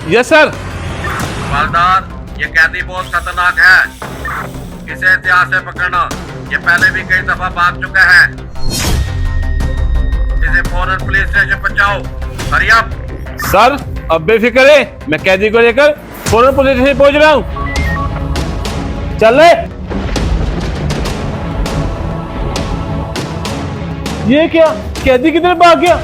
Yes sir. हवलदार, ये कैदी बहुत खतरनाक है, इसे एहतियात से पकड़ना। ये पहले भी कई दफा भाग चुका है। इसे फौरन पुलिस स्टेशन पहुंचाओ। Hurry up. सर अब बेफिक्र है, मैं कैदी को लेकर फौरन पुलिस स्टेशन पहुंच रहा हूँ। चल रहे। ये क्या, कैदी किधर भाग गया?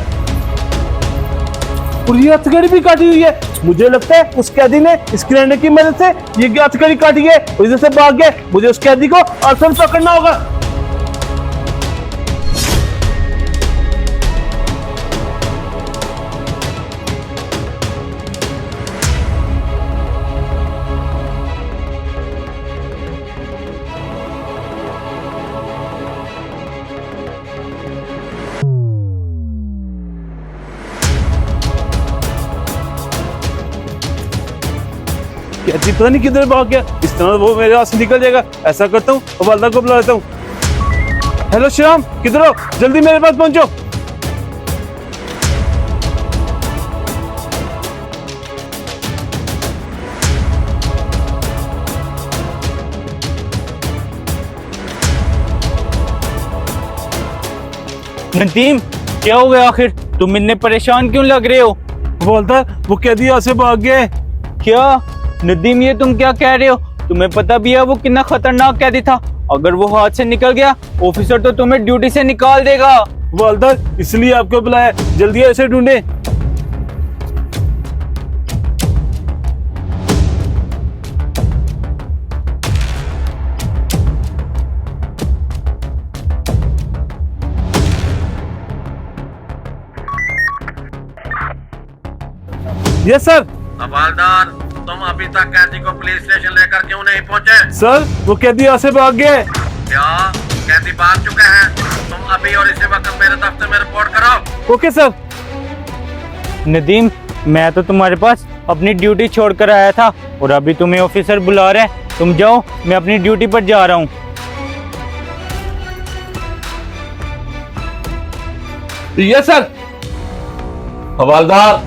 और ये हथकड़ी भी काटी हुई है। मुझे लगता है उस कैदी ने इस ग्राइंडर की मदद से ये हथकड़ी काटी है और इधर से भाग गया। मुझे उस कैदी को असल पकड़ना होगा। कैदी पता नहीं किधर भाग गया। इस तरह वो मेरे हाथ से निकल जाएगा। ऐसा करता हूँ, हवलदार को बुला लेता हूँ। हेलो श्याम, किधर हो? जल्दी मेरे पास पहुंचो। नदीम, क्या हो गया आखिर? तुम इतने परेशान क्यों लग रहे हो? हवलदार, वो कैदी यहाँ से भाग गया है। क्या नदीम, ये तुम क्या कह रहे हो? तुम्हें पता भी है वो कितना खतरनाक कैदी था। अगर वो हाथ से निकल गया, ऑफिसर तो तुम्हें ड्यूटी से निकाल देगा। हवलदार, इसलिए आपको बुलाया, जल्दी ऐसे ढूंढे। Yes sir. हवलदार, तुम अभी तक कैदी को पुलिस स्टेशन लेकर क्यों नहीं पहुंचे? सर वो कैदी यहाँ से भाग गया है। क्या कैदी भाग चुका है? तुम अभी और इसी वक्त मेरे दफ्तर में रिपोर्ट करो। Okay sir. नदीम, मैं तो तुम्हारे पास अपनी ड्यूटी छोड़कर आया था और अभी तुम्हें ऑफिसर बुला रहे हैं। तुम जाओ, मैं अपनी ड्यूटी पर जा रहा हूँ। Yes sir. हवलदार,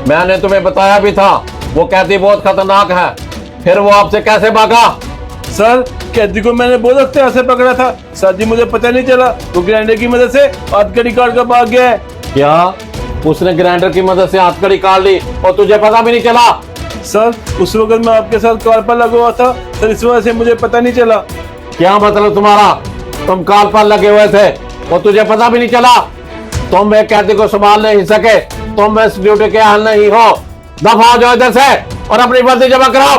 मैंने तुम्हें बताया भी था वो कैदी बहुत खतरनाक है, फिर वो आपसे कैसे भागा? सर कैदी को मैंने बहुत हफ्ते से पकड़ा था सर जी, मुझे पता नहीं चला। वो ग्राइंडर की मदद से हथकड़ी काट कर भाग गया है। क्या उसने ग्राइंडर की मदद से हथकड़ी काट ली और तुझे पता भी नहीं चला? सर उस वक्त मैं आपके साथ कार पर लगा हुआ था सर, इस वजह से मुझे पता नहीं चला। क्या मतलब तुम्हारा? तुम कार पर लगे हुए थे और तुझे पता भी नहीं चला? तुम एक कैदी को संभाल नहीं सके, तुम इस ड्यूटी के अहल नहीं हो। दफा हो जाओ इधर से और अपनी वर्दी जमा कराओ।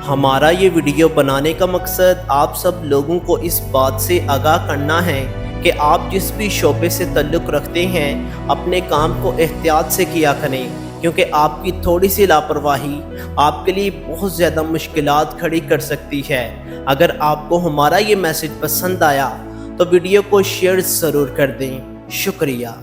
हमारा ये वीडियो बनाने का मकसद आप सब लोगों को इस बात से आगाह करना है कि आप जिस भी शोबे से ताल्लुक़ रखते हैं अपने काम को एहतियात से किया करें, क्योंकि आपकी थोड़ी सी लापरवाही आपके लिए बहुत ज़्यादा मुश्किलात खड़ी कर सकती है। अगर आपको हमारा ये मैसेज पसंद आया तो वीडियो को शेयर ज़रूर कर दें। शुक्रिया।